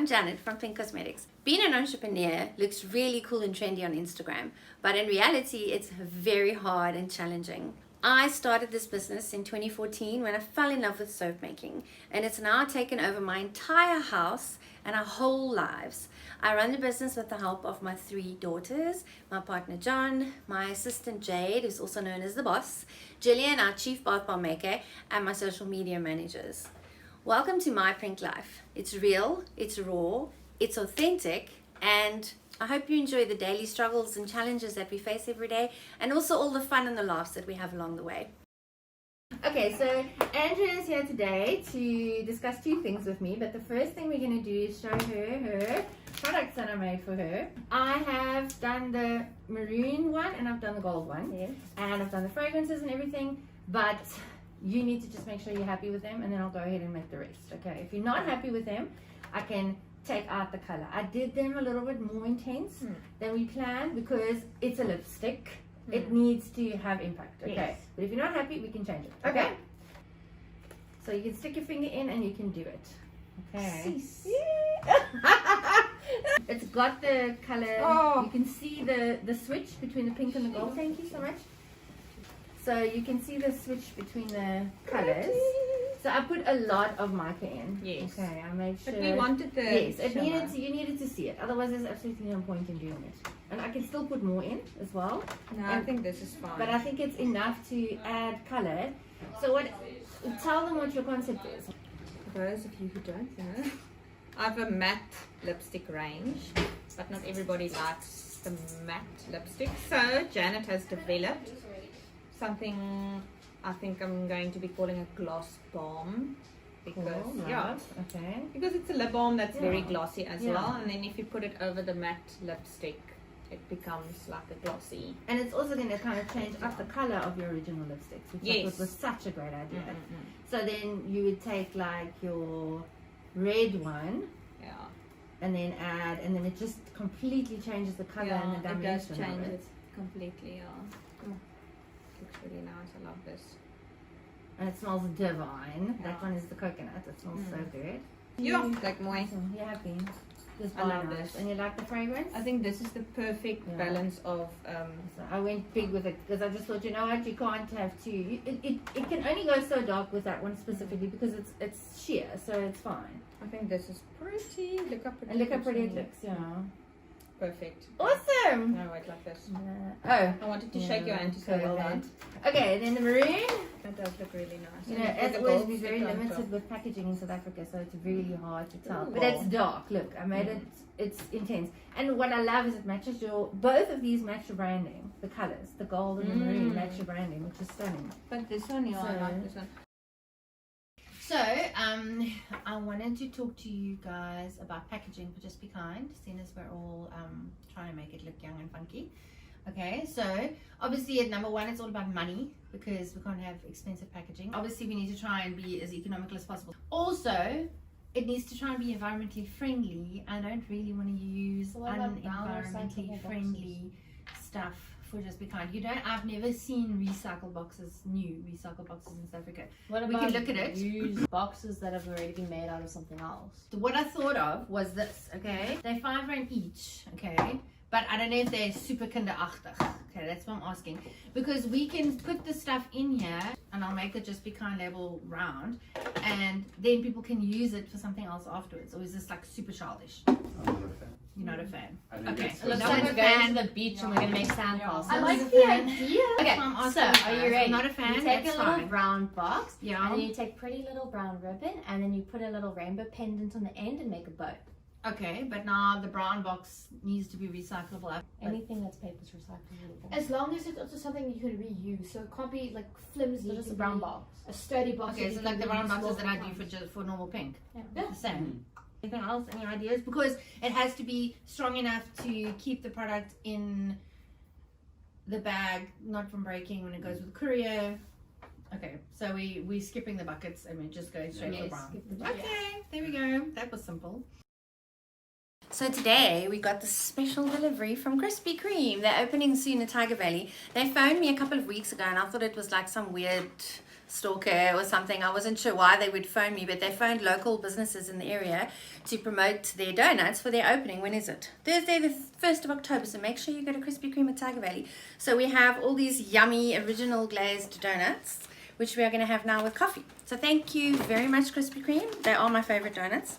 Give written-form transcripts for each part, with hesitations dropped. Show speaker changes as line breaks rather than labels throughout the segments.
I'm Janet from Pink Cosmetics. Being an entrepreneur looks really cool and trendy on Instagram, but in reality, it's very hard and challenging. I started this business in 2014 when I fell in love with soap making, and it's now taken over my entire house and our whole lives. I run the business with the help of my 3 daughters, my partner John, my assistant Jade, who's also known as the boss, Jillian, our chief bath bomb maker, and my social media managers. Welcome to my Pink life. It's real, it's raw, it's authentic, and I hope you enjoy the daily struggles and challenges that we face every day, and also all the fun and the laughs that we have along the way. Okay, so Andrea is here today to discuss 2 things with me, but the first thing we're going to do is show her her products that I made for her. I have done the maroon one and I've done the gold one, yes. And I've done the fragrances and everything, but you need to just make sure you're happy with them, and then I'll go ahead and make the rest. Okay, if you're not happy with them, I can take out the color. I did them a little bit more intense than we planned because it's a lipstick. It needs to have impact. Okay, yes. But if you're not happy, we can change it. Okay, so you can stick your finger in and you can do it. Okay. It's got the color. You can see the switch between the pink and the gold. Thank you so much. So you can see the switch between the colors. So I put a lot of mica in. Yes. Okay, I made sure.
But we wanted the
you needed to see it. Otherwise, there's absolutely no point in doing it. And I can still put more in as well.
No, I think this is fine.
But I think it's enough to add color. So tell them what your concept is.
For those of you who don't know, I have a matte lipstick range, but not everybody likes the matte lipstick. So Janet has developed something I think I'm going to be calling a gloss balm, because because it's a lip balm that's very glossy as well, and then if you put it over the matte lipstick, it becomes like a glossy.
And it's also going to kind of change up the color of your original lipsticks, which I thought was such a great idea. So then you would take like your red one, and then add, and then it just completely changes the color and the dimension.
It does change it completely. Looks really nice. I love this.
And it smells divine. That one is the coconut. It smells so good.
Like mooi.
You're happy.
I love this.
And you like the fragrance?
I think this is the perfect balance of
so I went big with it because I just thought, you know what, you can't have 2. It can only go so dark with that one specifically because it's sheer, so it's fine.
I think this is pretty. Look how pretty
it looks. Yeah.
Perfect.
Awesome.
No, wait, like this.
I
wanted to shake your hand to say well done.
Okay, then the maroon.
That does look really nice.
You know, as always, we're very limited with packaging in South Africa, so it's really hard to tell. But it's dark. Look, I made it. It's intense. And what I love is it matches both of these match your branding. The colors, the gold and the maroon match your branding, which is stunning.
But this one, I like this one.
So, I wanted to talk to you guys about packaging for Just Be Kind, seeing as we're all trying to make it look young and funky. Okay, so obviously at number 1, it's all about money because we can't have expensive packaging. Obviously, we need to try and be as economical as possible. Also, it needs to try and be environmentally friendly. I don't really want to use unenvironmentally friendly stuff for Just Be Kind. I've never seen new recycle boxes in South Africa.
What about
we can look at it.
Used boxes that have already been made out of something else?
So what I thought of was this, okay? They're R5 each, okay? But I don't know if they're super kinderachtig. Okay, that's what I'm asking. Because we can put the stuff in here and I'll make the Just Be Kind label round, and then people can use it for something else afterwards. Or is this like super childish?
I'm not a fan.
You're not a fan.
Okay.
It looks like we're going to the beach and we're going to make sandcastles.
I like the idea.
Okay, so are you ready?
I'm not a fan.
You take a little brown box,
and
then you take pretty little brown ribbon, and then you put a little rainbow pendant on the end and make a bow.
Okay, but now the brown box needs to be recyclable.
Anything that's paper is recyclable.
As long as it's also something you can reuse, so it can't be like flimsy.
So just a brown box,
a sturdy box.
Okay, so like the brown boxes that I do for normal pink.
Yeah.
The same. Anything else? Any ideas? Because it has to be strong enough to keep the product in the bag, not from breaking when it goes with courier. Okay, so we're skipping the buckets and we're just going straight for brown. Okay, there we go. That was simple. So today we got the special delivery from Krispy Kreme. They're opening soon in Tiger Valley. They phoned me a couple of weeks ago and I thought it was like some weird stalker or something. I wasn't sure why they would phone me, but they phoned local businesses in the area to promote their donuts for their opening. When is it? Thursday the 1st of October, so make sure you go to Krispy Kreme at Tiger Valley. So we have all these yummy original glazed donuts, which we are going to have now with coffee. So thank you very much, Krispy Kreme. They are my favorite donuts.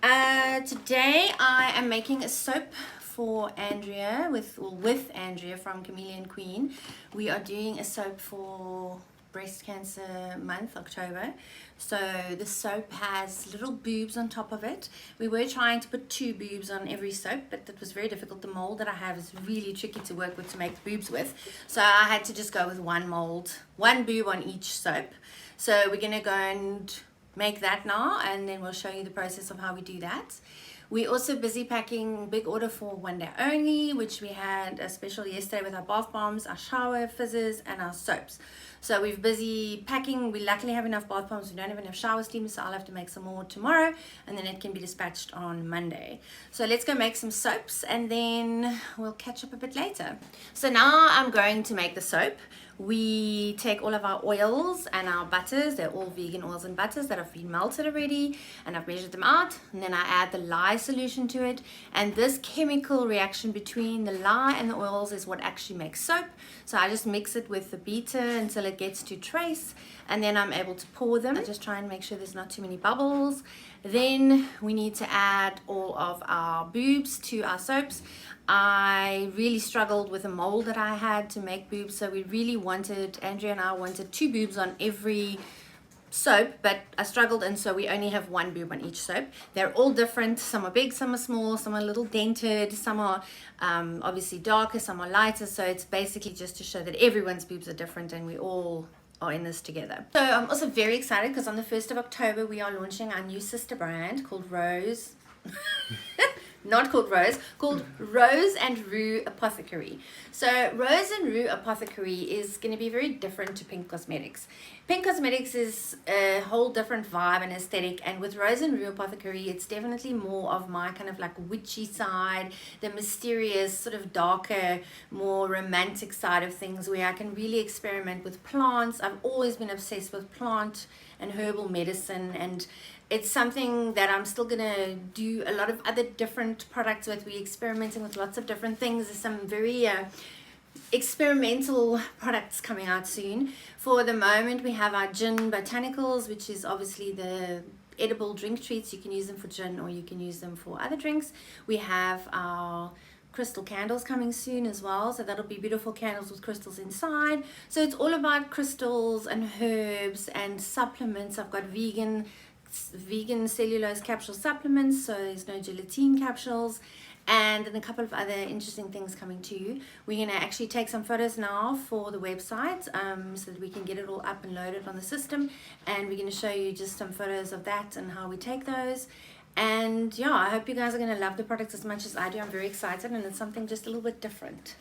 Today I am making a soap for Andrea with Andrea from Chameleon Queen. We are doing a soap for breast cancer month, October. So the soap has little boobs on top of it. We were trying to put 2 boobs on every soap, but that was very difficult. The mold that I have is really tricky to work with to make the boobs with. So I had to just go with 1 mold, 1 boob on each soap. So we're gonna go and make that now, and then we'll show you the process of how we do that. We're also busy packing big order for one day only, which we had a special yesterday with our bath bombs, our shower fizzers, and our soaps. So we're busy packing. We luckily have enough bath bombs. We don't have enough shower steam, so I'll have to make some more tomorrow, and then it can be dispatched on Monday. So let's go make some soaps, and then we'll catch up a bit later. So now I'm going to make the soap. We take all of our oils and our butters. They're all vegan oils and butters that have been melted already, and I've measured them out, and then I add the lye solution to it, and this chemical reaction between the lye and the oils is what actually makes soap. So I just mix it with the beater until it gets to trace, and then I'm able to pour them. I just try and make sure there's not too many bubbles. Then we need to add all of our boobs to our soaps. I really struggled with a mold that I had to make boobs, so we really wanted, Andrea and I wanted 2 boobs on every soap, but I struggled, and so we only have 1 boob on each soap. They're all different. Some are big, some are small, some are a little dented, some are obviously darker, some are lighter. So it's basically just to show that everyone's boobs are different and we all are in this together. So I'm also very excited because on the 1st of October we are launching our new sister brand called Rose. Not called Rose, called Rose and Rue Apothecary. So Rose and Rue Apothecary is going to be very different to Pink Cosmetics. Pink Cosmetics is a whole different vibe and aesthetic, and with Rose and Rue Apothecary, it's definitely more of my kind of like witchy side, the mysterious, sort of darker, more romantic side of things, where I can really experiment with plants. I've always been obsessed with plant and herbal medicine, and it's something that I'm still gonna do a lot of other different products with. We're experimenting with lots of different things. There's some very experimental products coming out soon. For the moment, we have our gin botanicals, which is obviously the edible drink treats. You can use them for gin or you can use them for other drinks. We have our crystal candles coming soon as well, so that'll be beautiful candles with crystals inside. So it's all about crystals and herbs and supplements. I've got vegan cellulose capsule supplements, so there's no gelatine capsules, and then a couple of other interesting things coming to you. We're going to actually take some photos now for the website so that we can get it all up and loaded on the system, and we're going to show you just some photos of that and how we take those. And yeah, I hope you guys are going to love the products as much as I do. I'm very excited, and it's something just a little bit different.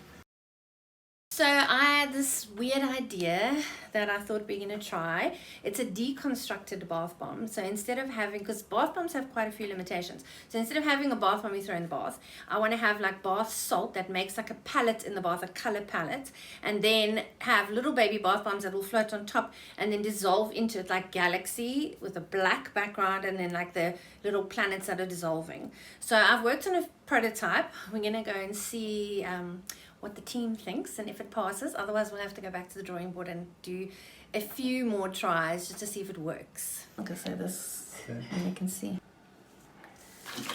So I had this weird idea that I thought we're going to try. It's a deconstructed bath bomb. So instead of having, because bath bombs have quite a few limitations. So instead of having a bath bomb you throw in the bath, I want to have like bath salt that makes like a palette in the bath, a color palette. And then have little baby bath bombs that will float on top and then dissolve into it like galaxy with a black background and then like the little planets that are dissolving. So I've worked on a prototype. We're going to go and see what the team thinks and if it passes. Otherwise we'll have to go back to the drawing board and do a few more tries just to see if it works. Okay, so this, and you can see,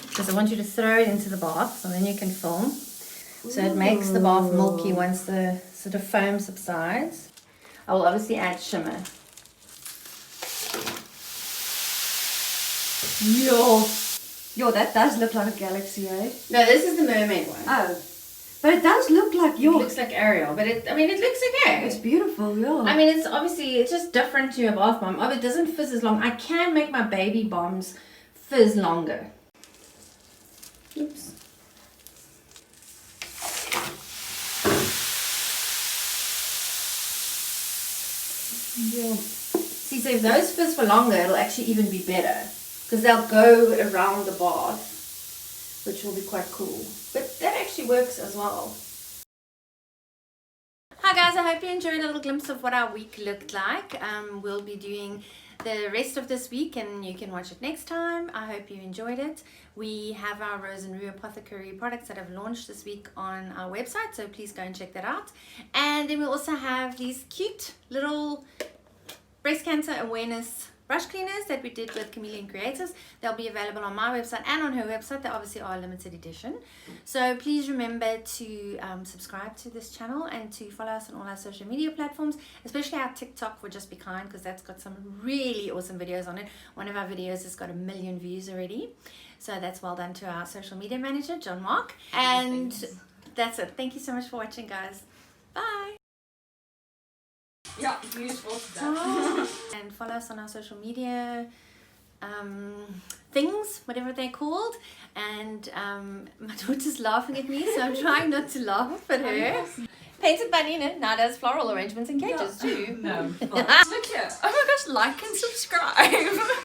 because I want you to throw it into the bath and then you can film. So it makes the bath milky once the sort of foam subsides. I will obviously add shimmer. Yo, that does look like a galaxy, eh? No, this is the mermaid one.
Oh. But it does look like yours.
It looks like Ariel, but it looks okay.
It's beautiful, yeah.
I mean, it's obviously, it's just different to a bath bomb. Oh, it doesn't fizz as long. I can make my baby bombs fizz longer. Oops. Yeah. See, so if those fizz for longer, it'll actually even be better. Because they'll go around the bath, which will be quite cool. But that actually works as well. Hi Hi guys, I hope you enjoyed a little glimpse of what our week looked like. We'll be doing the rest of this week and you can watch it next time. I hope you enjoyed it. We have our Rose and Rue Apothecary products that have launched this week on our website, so please go and check that out. And then we also have these cute little breast cancer awareness brush cleaners that we did with Chameleon Creatives. They'll be available on my website and on her website. They obviously are limited edition. So please remember to subscribe to this channel and to follow us on all our social media platforms, especially our TikTok for Just Be Kind, because that's got some really awesome videos on it. One of our videos has got 1 million views already. So that's well done to our social media manager, John Mark. And that's it. Thank you so much for watching, guys. Bye.
Ja, useful stuff.
And follow us on our social media things, whatever they're called. And my daughter's laughing at me, so I'm trying not to laugh at her. Painted Bunny now does floral arrangements in cages too.
No. Look here. Oh my gosh, like and subscribe.